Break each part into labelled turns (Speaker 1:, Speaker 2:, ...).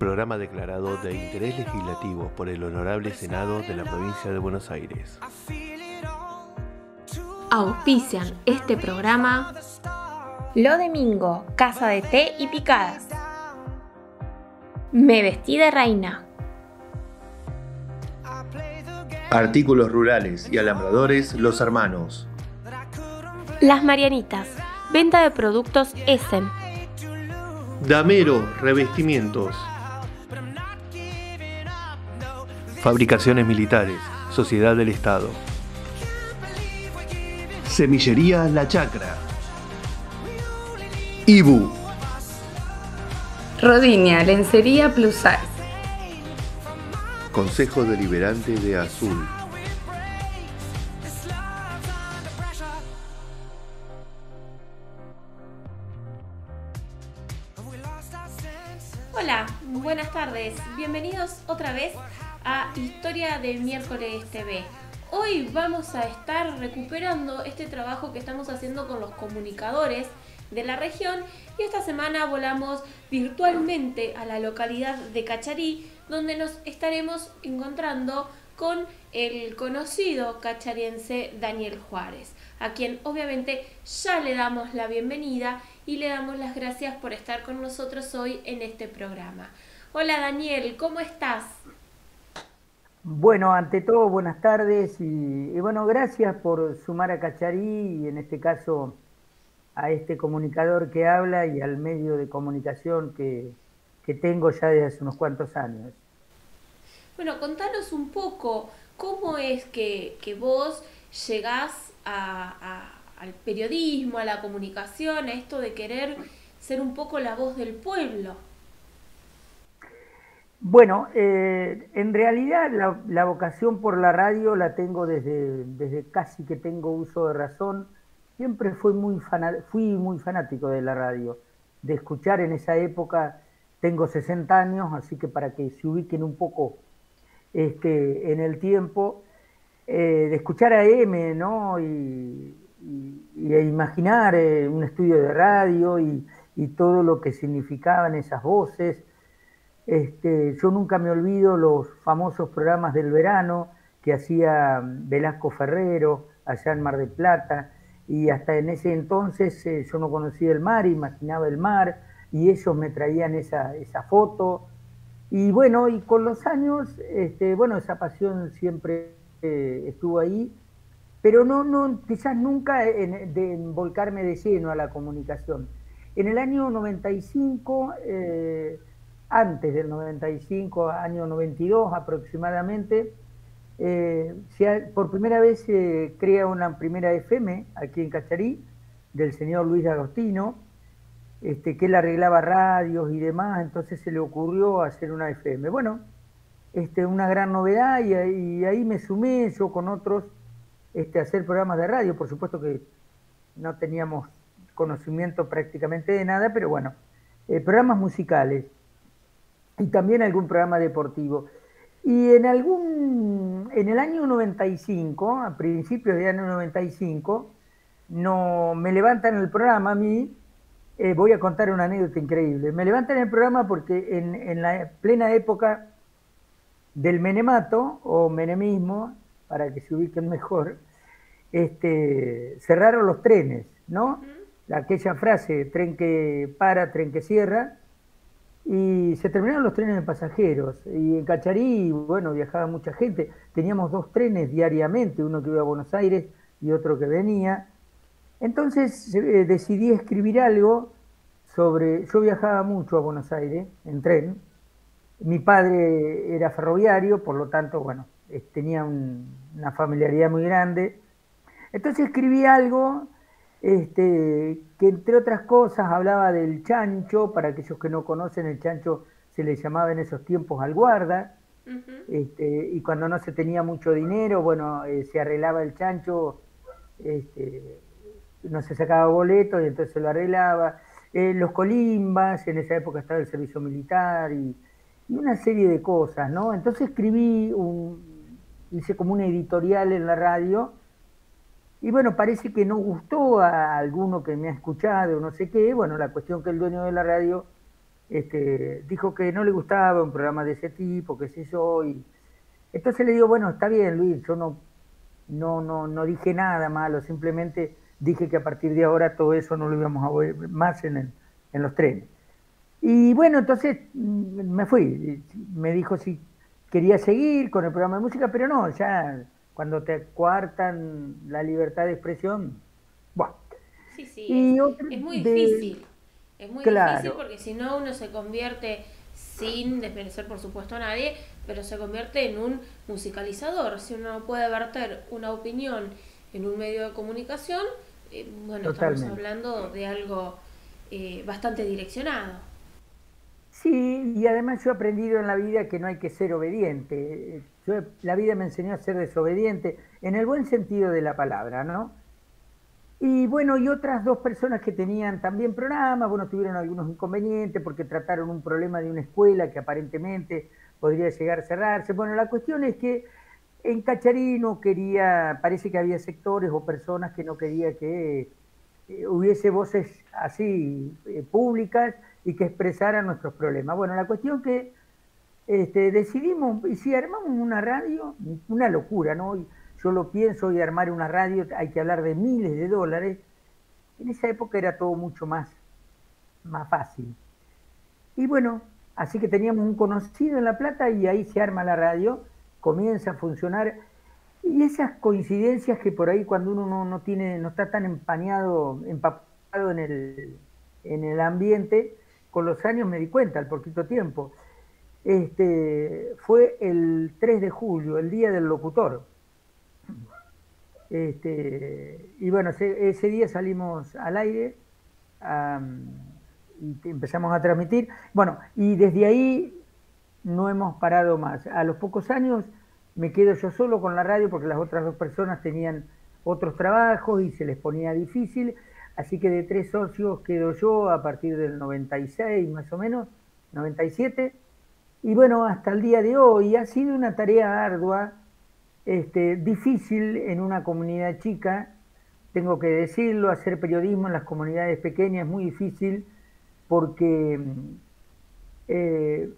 Speaker 1: Programa declarado de interés legislativo por el Honorable Senado de la Provincia de Buenos Aires.
Speaker 2: Auspician este programa
Speaker 3: Lo Domingo, Casa de Té y Picadas. Me vestí de reina.
Speaker 1: Artículos rurales y alambradores Los Hermanos.
Speaker 3: Las Marianitas, venta de productos Essen.
Speaker 1: Damero Revestimientos. Fabricaciones Militares, Sociedad del Estado. Semillería La Chacra. Ibu.
Speaker 4: Rodinia, lencería plus size.
Speaker 1: Consejo Deliberante de Azul.
Speaker 2: Hola, buenas tardes. Bienvenidos otra vez a Historia de Miércoles TV. Hoy vamos a estar recuperando este trabajo que estamos haciendo con los comunicadores de la región y esta semana volamos virtualmente a la localidad de Cacharí, donde nos estaremos encontrando con el conocido cachariense Daniel Juárez, a quien obviamente ya le damos la bienvenida y le damos las gracias por estar con nosotros hoy en este programa. Hola Daniel, ¿cómo estás?
Speaker 5: Bueno, ante todo, buenas tardes y bueno, gracias por sumar a Cacharí y en este caso a este comunicador que habla y al medio de comunicación que tengo ya desde hace unos cuantos años.
Speaker 2: Bueno, contanos un poco cómo es que vos llegás al periodismo, a la comunicación, a esto de querer ser un poco la voz del pueblo.
Speaker 5: Bueno, en realidad la vocación por la radio la tengo desde casi que tengo uso de razón. Siempre fui muy fanático de la radio, de escuchar en esa época. Tengo 60 años, así que para que se ubiquen un poco en el tiempo, de escuchar a M, ¿no? Y imaginar un estudio de radio y todo lo que significaban esas voces. Yo nunca me olvido los famosos programas del verano que hacía Velasco Ferrero allá en Mar del Plata, y hasta en ese entonces yo no conocía el mar, imaginaba el mar, y ellos me traían esa foto. Y bueno, y con los años, bueno, esa pasión siempre estuvo ahí, pero quizás nunca de volcarme de lleno a la comunicación. En el año 95, antes del 95, año 92 aproximadamente, por primera vez se crea una primera FM aquí en Cacharí, del señor Luis Agostino, que él arreglaba radios y demás, entonces se le ocurrió hacer una FM. Bueno, una gran novedad y ahí me sumé yo con otros a hacer programas de radio. Por supuesto que no teníamos conocimiento prácticamente de nada, pero bueno, programas musicales y también algún programa deportivo. Y en el año 95, a principios del año 95, me levantan el programa a mí. Voy a contar una anécdota increíble. Me levantan el programa porque en la plena época del menemato o menemismo, para que se ubiquen mejor, cerraron los trenes, ¿no? Aquella frase, tren que para, tren que cierra, y se terminaron los trenes de pasajeros. Y en Cacharí, bueno, viajaba mucha gente. Teníamos 2 trenes diariamente, uno que iba a Buenos Aires y otro que venía. Entonces decidí escribir algo sobre... Yo viajaba mucho a Buenos Aires en tren. Mi padre era ferroviario, por lo tanto, bueno, tenía una familiaridad muy grande. Entonces escribí algo que entre otras cosas hablaba del chancho. Para aquellos que no conocen, el chancho se le llamaba en esos tiempos al guarda. Y cuando no se tenía mucho dinero, bueno, se arreglaba el chancho, no se sacaba boleto y entonces se lo arreglaba. Los colimbas, en esa época estaba el servicio militar y una serie de cosas, ¿no? Entonces hice como una editorial en la radio. Y bueno, parece que no gustó a alguno que me ha escuchado, no sé qué. Bueno, la cuestión que el dueño de la radio dijo que no le gustaba un programa de ese tipo, qué sé yo, y entonces le digo, bueno, está bien, Luis, yo no dije nada malo, simplemente dije que a partir de ahora todo eso no lo íbamos a ver más en los trenes. Y bueno, entonces me fui, me dijo si quería seguir con el programa de música, pero no, ya cuando te coartan la libertad de expresión, bueno.
Speaker 2: Sí, sí,
Speaker 5: Y otro
Speaker 2: es muy difícil. Es muy difícil
Speaker 5: claro,
Speaker 2: porque si no uno se convierte, sin desmerecer por supuesto a nadie, pero se convierte en un musicalizador. Si uno no puede verter una opinión en un medio de comunicación, bueno, estamos
Speaker 5: totalmente.
Speaker 2: hablando de algo bastante direccionado.
Speaker 5: Sí, y además yo he aprendido en la vida que no hay que ser obediente. La vida me enseñó a ser desobediente, en el buen sentido de la palabra, ¿no? Y bueno, y otras dos personas que tenían también programas, bueno, tuvieron algunos inconvenientes porque trataron un problema de una escuela que aparentemente podría llegar a cerrarse. Bueno, la cuestión es que en Cacharí no quería, parece que había sectores o personas que no quería que hubiese voces así públicas y que expresaran nuestros problemas. Bueno, la cuestión que decidimos, y si armamos una radio, una locura, ¿no? Yo lo pienso, y armar una radio hay que hablar de miles de dólares. En esa época era todo mucho más fácil. Y bueno, así que teníamos un conocido en La Plata y ahí se arma la radio, comienza a funcionar. Y esas coincidencias que por ahí cuando uno no tiene, no está tan empapado en el ambiente, con los años me di cuenta, al poquito tiempo. Fue el 3 de julio, el día del locutor. Y bueno, ese día salimos al aire, am, y empezamos a transmitir. Bueno, y desde ahí no hemos parado más. A los pocos años me quedo yo solo con la radio porque las otras dos personas tenían otros trabajos y se les ponía difícil. Así que de tres socios quedo yo a partir del 96 más o menos, 97. Y bueno, hasta el día de hoy ha sido una tarea ardua, difícil en una comunidad chica, tengo que decirlo. Hacer periodismo en las comunidades pequeñas es muy difícil porque,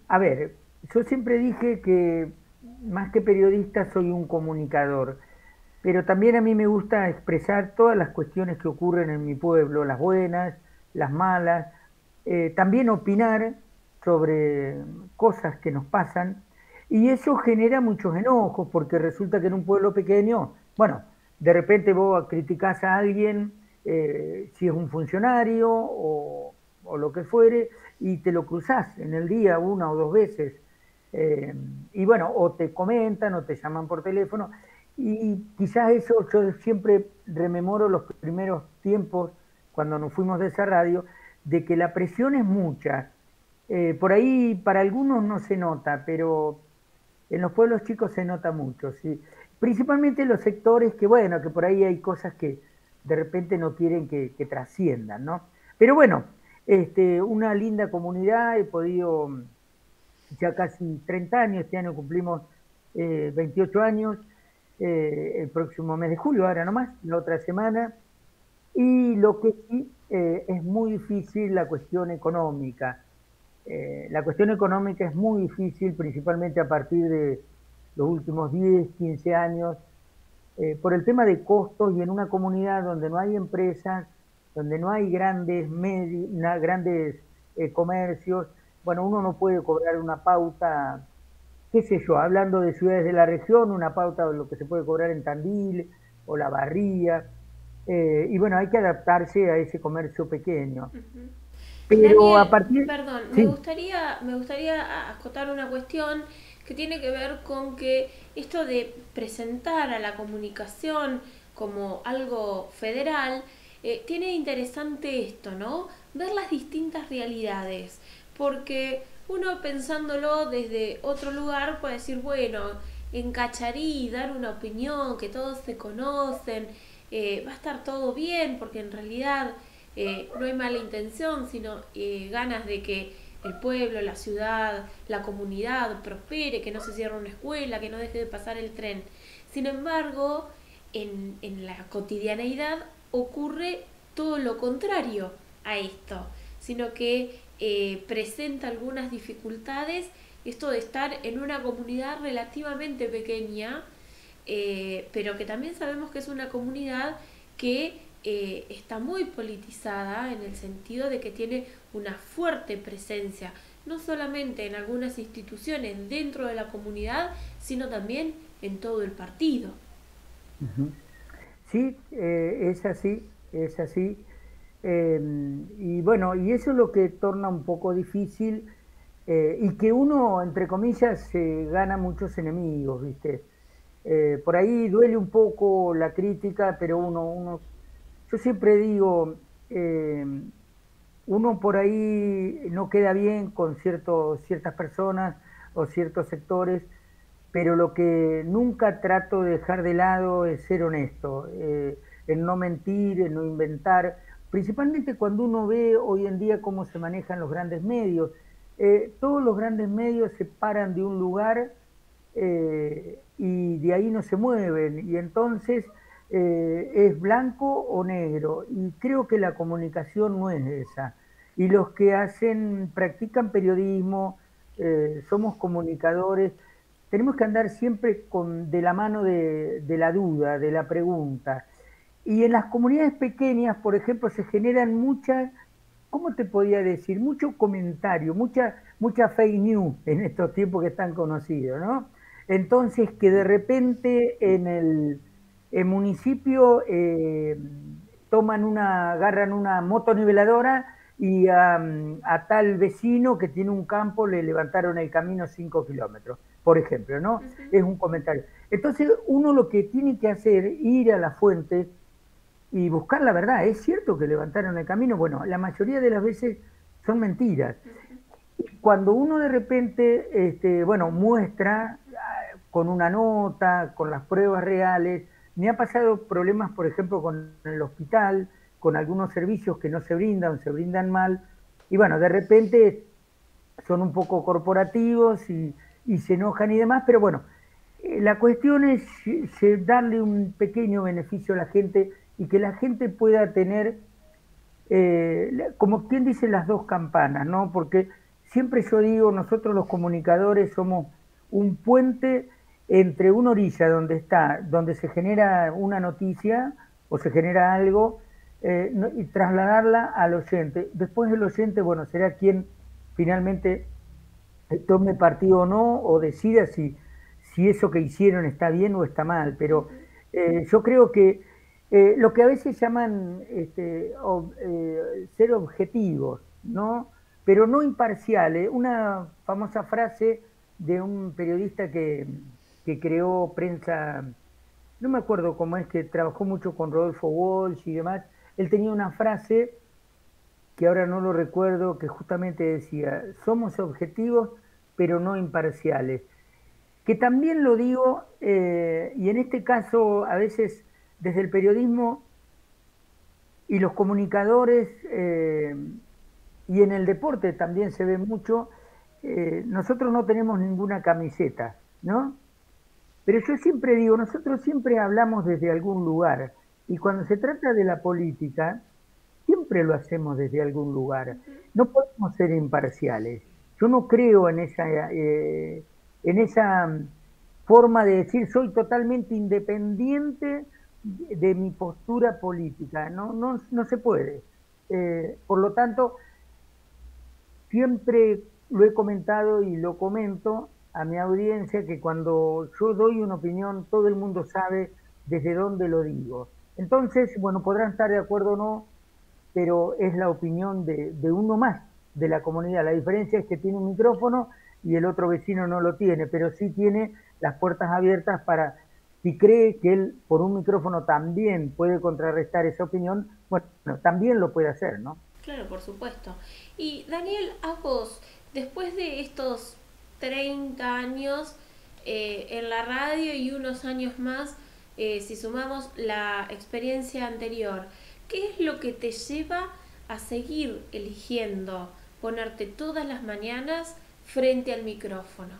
Speaker 5: a ver, yo siempre dije que más que periodista soy un comunicador, pero también a mí me gusta expresar todas las cuestiones que ocurren en mi pueblo, las buenas, las malas, también opinar sobre cosas que nos pasan, y eso genera muchos enojos, porque resulta que en un pueblo pequeño, bueno, de repente vos criticás a alguien, si es un funcionario o lo que fuere, y te lo cruzás en el día una o dos veces, y bueno, o te comentan o te llaman por teléfono, y quizás eso yo siempre rememoro los primeros tiempos cuando nos fuimos de esa radio, de que la presión es mucha. Por ahí para algunos no se nota, pero en los pueblos chicos se nota mucho, ¿sí? Principalmente en los sectores que, bueno, que por ahí hay cosas que de repente no quieren que trasciendan, ¿no? Pero bueno, una linda comunidad, he podido ya casi 30 años, este año cumplimos 28 años, el próximo mes de julio, ahora nomás, la otra semana, y lo que sí es muy difícil la cuestión económica. La cuestión económica es muy difícil, principalmente a partir de los últimos 10, 15 años, por el tema de costos, y en una comunidad donde no hay empresas, donde no hay grandes comercios, bueno, uno no puede cobrar una pauta, qué sé yo, hablando de ciudades de la región, una pauta de lo que se puede cobrar en Tandil o La Barría, y bueno, hay que adaptarse a ese comercio pequeño.
Speaker 2: Ujú.
Speaker 5: Pero a
Speaker 2: Daniel,
Speaker 5: partir,
Speaker 2: perdón,
Speaker 5: sí,
Speaker 2: me gustaría acotar una cuestión que tiene que ver con que esto de presentar a la comunicación como algo federal, tiene interesante esto, ¿no? Ver las distintas realidades, porque uno pensándolo desde otro lugar puede decir, bueno, en Cacharí dar una opinión, que todos se conocen, va a estar todo bien, porque en realidad no hay mala intención, sino ganas de que el pueblo, la ciudad, la comunidad prospere, que no se cierre una escuela, que no deje de pasar el tren. Sin embargo, en la cotidianeidad ocurre todo lo contrario a esto, sino que presenta algunas dificultades, esto de estar en una comunidad relativamente pequeña, pero que también sabemos que es una comunidad que está muy politizada en el sentido de que tiene una fuerte presencia, no solamente en algunas instituciones dentro de la comunidad, sino también en todo el partido.
Speaker 5: Sí, es así, es así. Y bueno, y eso es lo que torna un poco difícil y que uno, entre comillas, se gana muchos enemigos, ¿viste? Por ahí duele un poco la crítica, pero yo siempre digo, uno por ahí no queda bien con ciertas personas o ciertos sectores, pero lo que nunca trato de dejar de lado es ser honesto, en no mentir, en no inventar, principalmente cuando uno ve hoy en día cómo se manejan los grandes medios. Todos los grandes medios se paran de un lugar y de ahí no se mueven, y entonces es blanco o negro, y creo que la comunicación no es esa. Y los que practican periodismo, somos comunicadores, tenemos que andar siempre de la mano de la duda, de la pregunta. Y en las comunidades pequeñas, por ejemplo, se generan muchas, ¿cómo te podía decir? Mucho comentario, mucha fake news en estos tiempos que están conocidos, ¿no? Entonces, que de repente en el municipio agarran una motoniveladora y a tal vecino que tiene un campo le levantaron el camino 5 kilómetros, por ejemplo, ¿no?
Speaker 2: Uh-huh.
Speaker 5: Es un comentario. Entonces, uno lo que tiene que hacer es ir a la fuente y buscar la verdad. ¿Es cierto que levantaron el camino? Bueno, la mayoría de las veces son mentiras. Cuando uno de repente, muestra con una nota, con las pruebas reales, me ha pasado problemas, por ejemplo, con el hospital, con algunos servicios que no se brindan mal, y bueno, de repente son un poco corporativos y se enojan y demás, pero bueno, la cuestión es darle un pequeño beneficio a la gente y que la gente pueda tener, como quien dice, las dos campanas, ¿no? Porque siempre yo digo, nosotros los comunicadores somos un puente entre una orilla donde se genera una noticia o se genera algo, y trasladarla al oyente. Después el oyente, bueno, será quien finalmente tome partido o no, o decida si eso que hicieron está bien o está mal, pero yo creo que lo que a veces llaman ser objetivos, ¿no? Pero no imparciales. Una famosa frase de un periodista que creó prensa, no me acuerdo cómo es, que trabajó mucho con Rodolfo Walsh y demás. Él tenía una frase que ahora no lo recuerdo, que justamente decía: somos objetivos pero no imparciales. Que también lo digo, y en este caso a veces desde el periodismo y los comunicadores, y en el deporte también se ve mucho, nosotros no tenemos ninguna camiseta, ¿no? Pero yo siempre digo, nosotros siempre hablamos desde algún lugar, y cuando se trata de la política, siempre lo hacemos desde algún lugar. No podemos ser imparciales. Yo no creo en esa forma de decir soy totalmente independiente de mi postura política. No se puede. Por lo tanto, siempre lo he comentado y lo comento a mi audiencia, que cuando yo doy una opinión, todo el mundo sabe desde dónde lo digo. Entonces, bueno, podrán estar de acuerdo o no, pero es la opinión de uno más de la comunidad. La diferencia es que tiene un micrófono y el otro vecino no lo tiene, pero sí tiene las puertas abiertas para, si cree que él por un micrófono también puede contrarrestar esa opinión, bueno, también lo puede hacer, ¿no?
Speaker 2: Claro, por supuesto. Y Daniel, a vos, después de estos 30 años en la radio y unos años más, si sumamos la experiencia anterior, ¿qué es lo que te lleva a seguir eligiendo ponerte todas las mañanas frente al micrófono?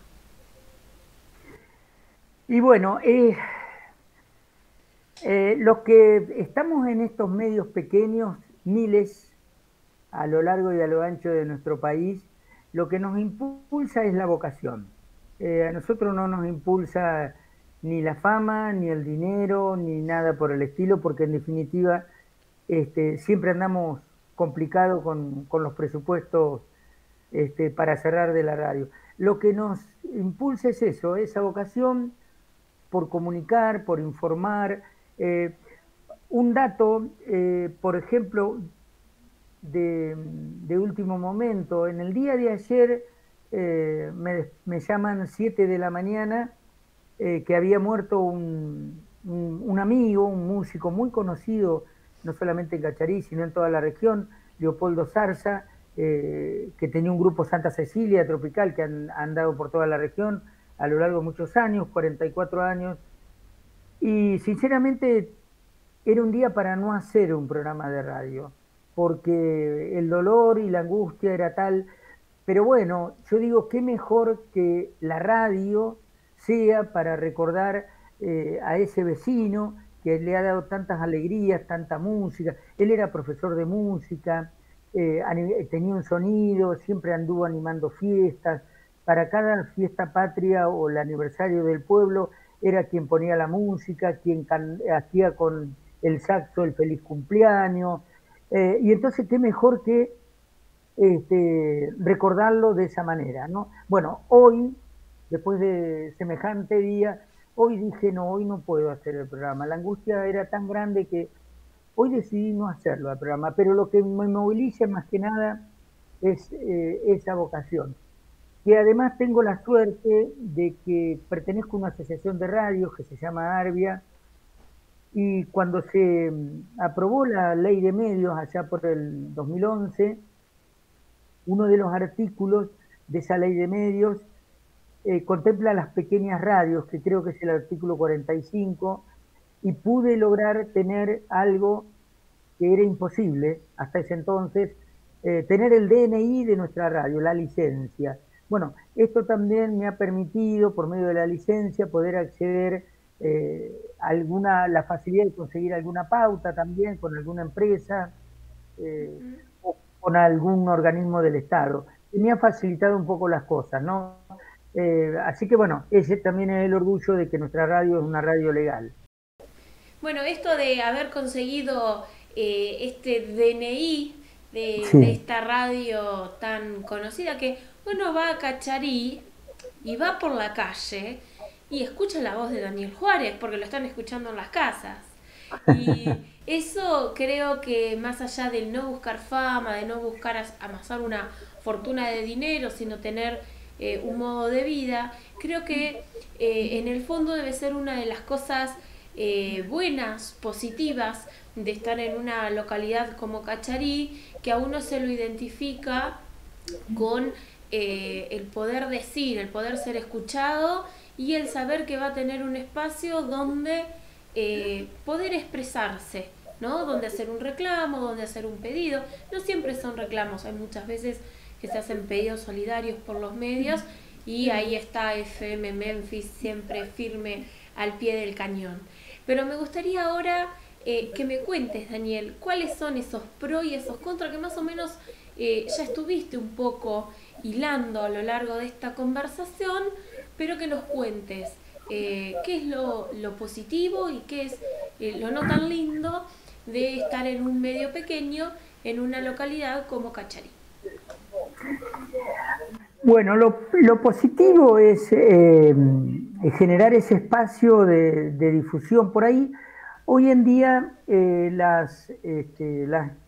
Speaker 5: Y bueno, los que estamos en estos medios pequeños, miles, a lo largo y a lo ancho de nuestro país, lo que nos impulsa es la vocación. A nosotros no nos impulsa ni la fama, ni el dinero, ni nada por el estilo, porque en definitiva siempre andamos complicados con los presupuestos para cerrar de la radio. Lo que nos impulsa es eso, esa vocación por comunicar, por informar. Un dato, por ejemplo, de último momento, en el día de ayer me llaman 7 de la mañana que había muerto un amigo, un músico muy conocido, no solamente en Cacharí, sino en toda la región, Leopoldo Zarza, que tenía un grupo Santa Cecilia Tropical que han andado por toda la región a lo largo de muchos años, 44 años, y sinceramente era un día para no hacer un programa de radio, porque el dolor y la angustia era tal, pero bueno, yo digo, qué mejor que la radio sea para recordar a ese vecino que le ha dado tantas alegrías, tanta música. Él era profesor de música, tenía un sonido, siempre anduvo animando fiestas. Para cada fiesta patria o el aniversario del pueblo, era quien ponía la música, quien hacía con el saxo el feliz cumpleaños. Y entonces, qué mejor que recordarlo de esa manera, ¿no? Bueno, hoy, después de semejante día, hoy dije, no, hoy no puedo hacer el programa. La angustia era tan grande que hoy decidí no hacerlo el programa, pero lo que me moviliza más que nada es esa vocación. Y además tengo la suerte de que pertenezco a una asociación de radios que se llama Arbia, y cuando se aprobó la ley de medios allá por el 2011, uno de los artículos de esa ley de medios contempla las pequeñas radios, que creo que es el artículo 45, y pude lograr tener algo que era imposible hasta ese entonces, tener el DNI de nuestra radio, la licencia. Bueno, esto también me ha permitido, por medio de la licencia, poder acceder la facilidad de conseguir alguna pauta también con alguna empresa o con algún organismo del Estado. Y me ha facilitado un poco las cosas, ¿no? Así que bueno, ese también es el orgullo de que nuestra radio es una radio legal.
Speaker 2: Bueno, esto de haber conseguido este DNI de esta radio tan conocida, que uno va a Cacharí y va por la calle y escucha la voz de Daniel Juárez, porque lo están escuchando en las casas. Y eso creo que más allá de no buscar fama, de no buscar amasar una fortuna de dinero, sino tener un modo de vida, creo que en el fondo debe ser una de las cosas buenas, positivas, de estar en una localidad como Cacharí, que a uno se lo identifica con el poder decir, el poder ser escuchado y el saber que va a tener un espacio donde poder expresarse, ¿no? Donde hacer un reclamo, donde hacer un pedido. No siempre son reclamos, hay muchas veces que se hacen pedidos solidarios por los medios y ahí está FM Memphis siempre firme al pie del cañón. Pero me gustaría ahora que me cuentes, Daniel, cuáles son esos pros y esos contras que más o menos ya estuviste un poco hilando a lo largo de esta conversación, pero que nos cuentes qué es lo positivo y qué es lo no tan lindo de estar en un medio pequeño en una localidad como Cacharí.
Speaker 5: Bueno, lo positivo es generar ese espacio de difusión por ahí. Hoy en día las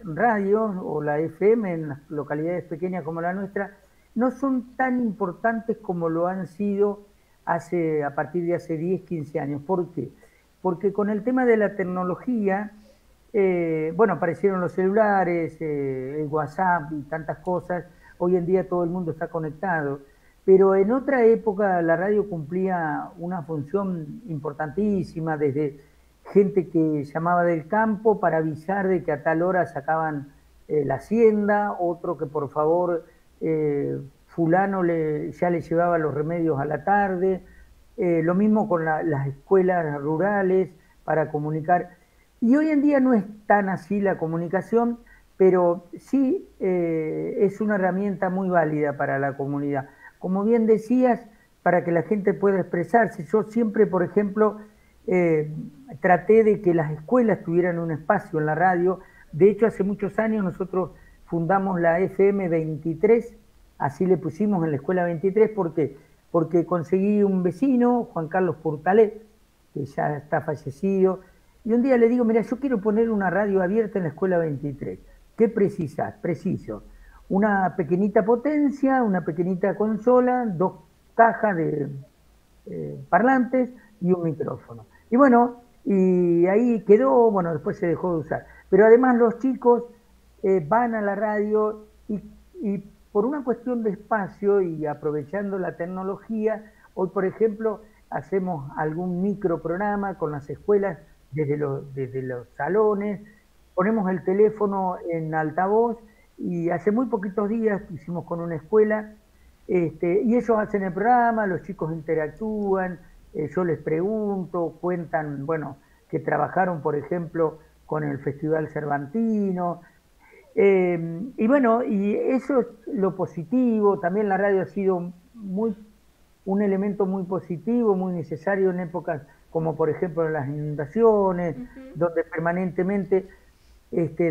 Speaker 5: radios o la FM en las localidades pequeñas como la nuestra no son tan importantes como lo han sido a partir de hace 10, 15 años. ¿Por qué? Porque con el tema de la tecnología, aparecieron los celulares, el WhatsApp y tantas cosas. Hoy en día todo el mundo está conectado, pero en otra época la radio cumplía una función importantísima, desde gente que llamaba del campo para avisar de que a tal hora sacaban la hacienda, otro que por favor fulano ya le llevaba los remedios a la tarde, lo mismo con las escuelas rurales para comunicar. Y hoy en día no es tan así la comunicación, pero sí es una herramienta muy válida para la comunidad. Como bien decías, para que la gente pueda expresarse. Yo siempre, por ejemplo, traté de que las escuelas tuvieran un espacio en la radio. De hecho, hace muchos años nosotros fundamos la FM 23, así le pusimos en la escuela 23, ¿por qué? Porque conseguí un vecino, Juan Carlos Portalet, que ya está fallecido, y un día le digo, mira, yo quiero poner una radio abierta en la escuela 23. ¿Qué precisas? Preciso una pequeñita potencia, una pequeñita consola, 2 cajas de parlantes y un micrófono. Y bueno, y ahí quedó, bueno, después se dejó de usar. Pero además los chicos van a la radio y por una cuestión de espacio y aprovechando la tecnología, hoy por ejemplo hacemos algún microprograma con las escuelas desde los salones, ponemos el teléfono en altavoz y hace muy poquitos días hicimos con una escuela y ellos hacen el programa, los chicos interactúan, yo les pregunto, cuentan, bueno, que trabajaron, por ejemplo, con el Festival Cervantino. Y bueno, y eso es lo positivo. También la radio ha sido un elemento muy positivo, muy necesario en épocas como, por ejemplo, las inundaciones, donde permanentemente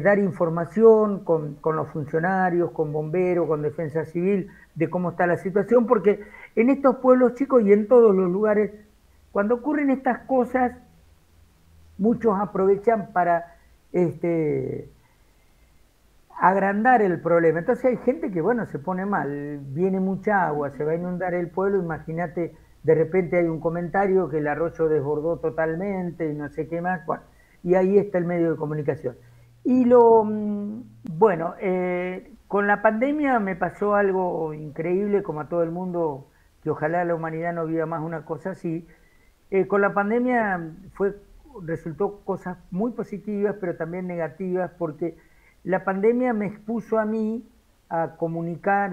Speaker 5: dar información con los funcionarios, con bomberos, con defensa civil, de cómo está la situación, porque en estos pueblos chicos y en todos los lugares, cuando ocurren estas cosas, muchos aprovechan para agrandar el problema. Entonces hay gente que, bueno, se pone mal, viene mucha agua, se va a inundar el pueblo, imagínate, de repente hay un comentario que el arroyo desbordó totalmente y no sé qué más, bueno, y ahí está el medio de comunicación. Y bueno, con la pandemia me pasó algo increíble, como a todo el mundo, que ojalá la humanidad no viva más una cosa así. Con la pandemia resultó cosas muy positivas, pero también negativas, porque la pandemia me expuso a mí a comunicar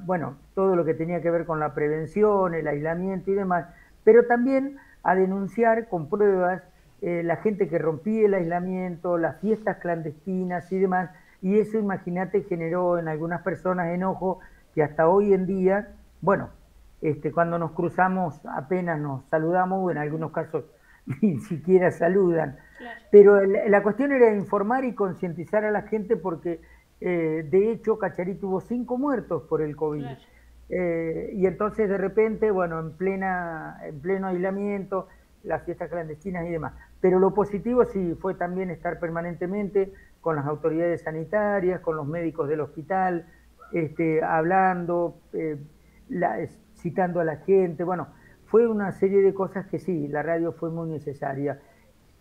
Speaker 5: bueno, todo lo que tenía que ver con la prevención, el aislamiento y demás, pero también a denunciar con pruebas la gente que rompía el aislamiento, las fiestas clandestinas y demás, y eso, imagínate, generó en algunas personas enojo que hasta hoy en día, bueno, cuando nos cruzamos apenas nos saludamos, o en algunos casos ni siquiera saludan. Claro. Pero la cuestión era informar y concientizar a la gente porque, de hecho, Cacharí tuvo 5 muertos por el COVID. Claro. Y entonces, de repente, bueno, en pleno aislamiento, las fiestas clandestinas y demás. Pero lo positivo sí fue también estar permanentemente con las autoridades sanitarias, con los médicos del hospital, hablando, citando a la gente. Bueno, fue una serie de cosas que sí, la radio fue muy necesaria.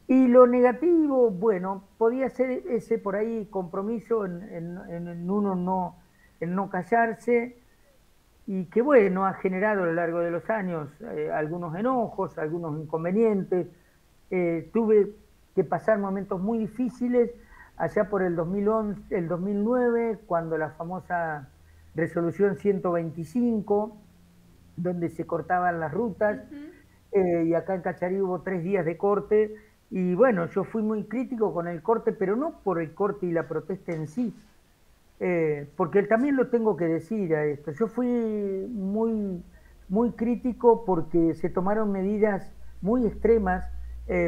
Speaker 5: Y lo negativo, bueno, podía ser ese por ahí compromiso en uno no callarse, y que bueno, ha generado a lo largo de los años algunos enojos, algunos inconvenientes. Tuve que pasar momentos muy difíciles allá por el 2011, el 2009, cuando la famosa resolución 125, donde se cortaban las rutas, y acá en Cacharí hubo 3 días de corte, y bueno, yo fui muy crítico con el corte, pero no por el corte y la protesta en sí, porque también lo tengo que decir a esto, yo fui muy crítico porque se tomaron medidas muy extremas,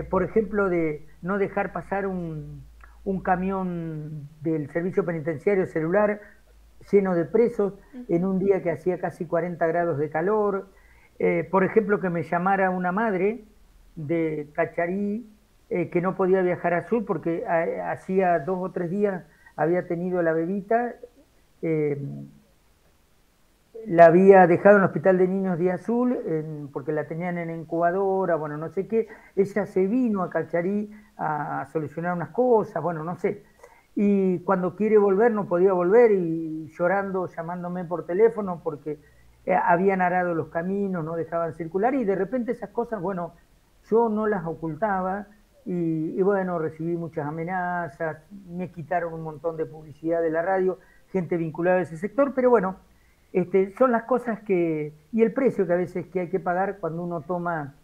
Speaker 5: por ejemplo, de no dejar pasar un camión del servicio penitenciario celular lleno de presos en un día que hacía casi 40 grados de calor, por ejemplo, que me llamara una madre de Cacharí que no podía viajar a Sur porque hacía 2 o 3 días había tenido la bebita, la había dejado en el Hospital de Niños de Azul porque la tenían en incubadora, bueno, no sé qué. Ella se vino a Cacharí a solucionar unas cosas, bueno, no sé. Y cuando quiere volver no podía volver y llorando, llamándome por teléfono porque habían arado los caminos, no dejaban circular y de repente esas cosas, bueno, yo no las ocultaba y bueno, recibí muchas amenazas, me quitaron un montón de publicidad de la radio, gente vinculada a ese sector, pero bueno, son las cosas y el precio que a veces que hay que pagar cuando uno toma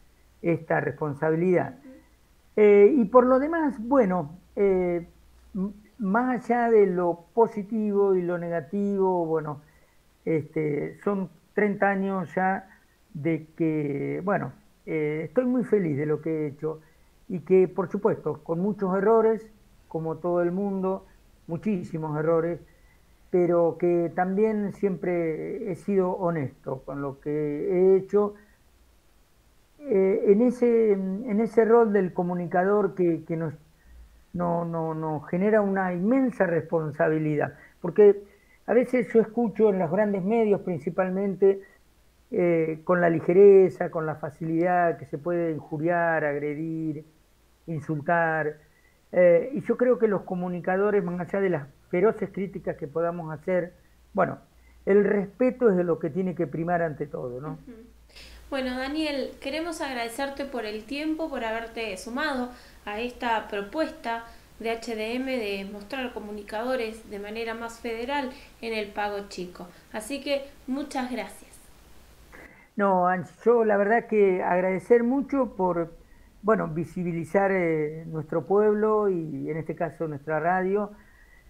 Speaker 5: esta responsabilidad. Y por lo demás, bueno, más allá de lo positivo y lo negativo, bueno, son 30 años ya de que, bueno, estoy muy feliz de lo que he hecho y que, por supuesto, con muchos errores, como todo el mundo, muchísimos errores, pero que también siempre he sido honesto con lo que he hecho. En ese rol del comunicador que nos genera una inmensa responsabilidad, porque a veces yo escucho en los grandes medios principalmente con la ligereza, con la facilidad que se puede injuriar, agredir, insultar, y yo creo que los comunicadores, más allá de las feroces críticas que podamos hacer, bueno, el respeto es de lo que tiene que primar ante todo, ¿no?
Speaker 2: Bueno, Daniel, queremos agradecerte por el tiempo, por haberte sumado a esta propuesta de HDM de mostrar comunicadores de manera más federal en el Pago Chico. Así que muchas gracias.
Speaker 5: No, yo la verdad que agradecer mucho por, bueno, visibilizar nuestro pueblo y en este caso nuestra radio.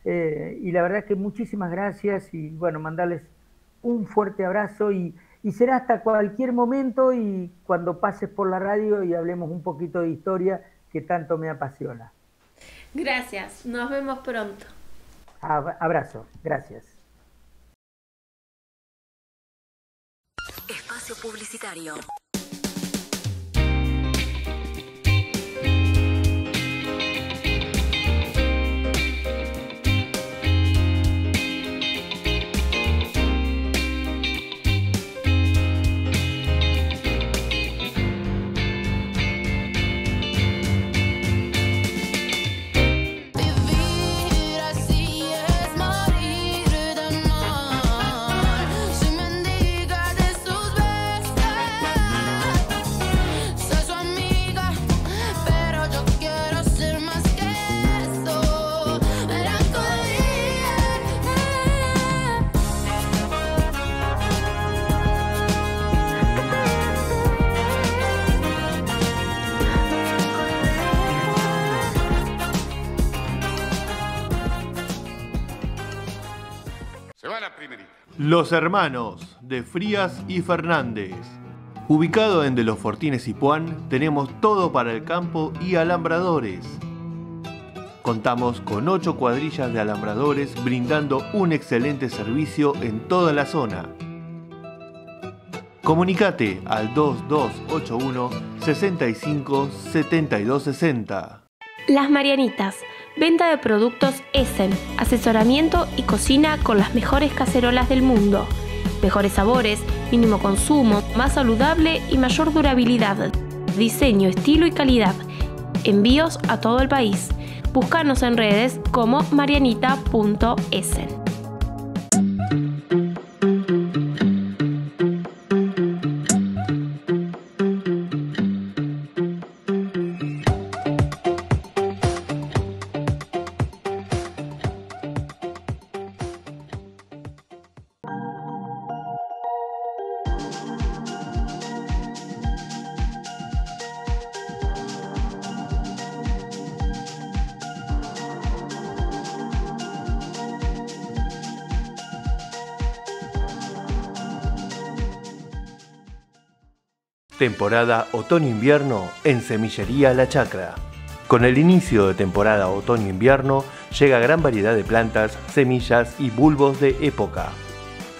Speaker 5: Y la verdad que muchísimas gracias y bueno, mandarles un fuerte abrazo y será hasta cualquier momento y cuando pases por la radio y hablemos un poquito de historia que tanto me apasiona.
Speaker 2: Gracias, nos vemos pronto.
Speaker 5: Abrazo, gracias.
Speaker 6: Espacio publicitario.
Speaker 1: Los Hermanos, de Frías y Fernández. Ubicado en De los Fortines y Puan, tenemos todo para el campo y alambradores. Contamos con 8 cuadrillas de alambradores brindando un excelente servicio en toda la zona. Comunicate al 2281 65 72 60.
Speaker 3: Las Marianitas, venta de productos Essen, asesoramiento y cocina con las mejores cacerolas del mundo. Mejores sabores, mínimo consumo, más saludable y mayor durabilidad. Diseño, estilo y calidad. Envíos a todo el país. Búscanos en redes como marianita.essen.
Speaker 1: Temporada otoño-invierno en Semillería La Chacra. Con el inicio de temporada otoño-invierno llega gran variedad de plantas, semillas y bulbos de época.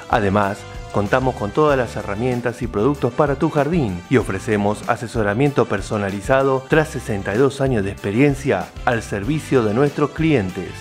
Speaker 1: Además, contamos con todas las herramientas y productos para tu jardín y ofrecemos asesoramiento personalizado tras 62 años de experiencia al servicio de nuestros clientes.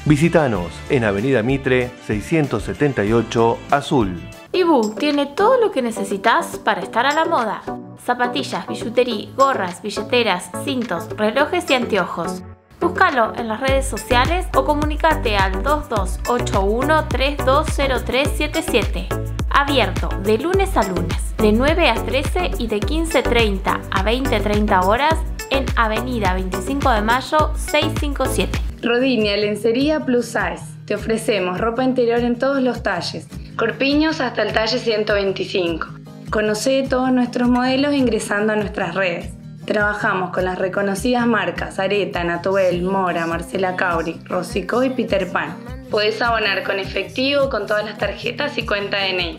Speaker 1: Visítanos en Avenida Mitre 678 Azul.
Speaker 3: Ibu tiene todo lo que necesitas para estar a la moda. Zapatillas, billutería, gorras, billeteras, cintos, relojes y anteojos. Búscalo en las redes sociales o comunícate al 2281-320377. Abierto de lunes a lunes, de 9 a 13 y de 15:30 a 20:30 horas en Avenida 25 de Mayo 657.
Speaker 4: Rodinia Lencería Plus Size. Te ofrecemos ropa interior en todos los talles, corpiños hasta el talle 125. Conoce todos nuestros modelos ingresando a nuestras redes. Trabajamos con las reconocidas marcas Areta, Natubel, Mora, Marcela Cauri, Rosicó y Peter Pan. Podés abonar con efectivo, con todas las tarjetas y cuenta DNI.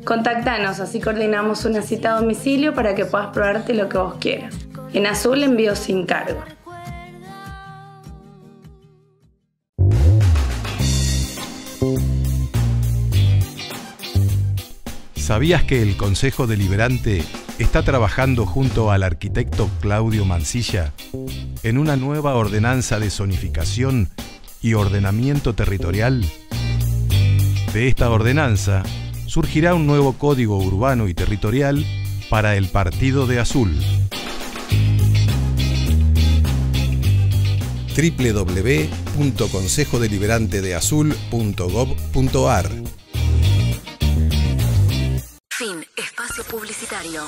Speaker 4: Contactanos, así coordinamos una cita a domicilio para que puedas probarte lo que vos quieras. En Azul, envío sin cargo.
Speaker 6: ¿Sabías que el Consejo Deliberante está trabajando junto al arquitecto Claudio Mancilla en una nueva ordenanza de zonificación y ordenamiento territorial? De esta ordenanza surgirá un nuevo código urbano y territorial para el Partido de Azul.
Speaker 7: www.consejodeliberantedeazul.gov.ar. Fin. Espacio publicitario.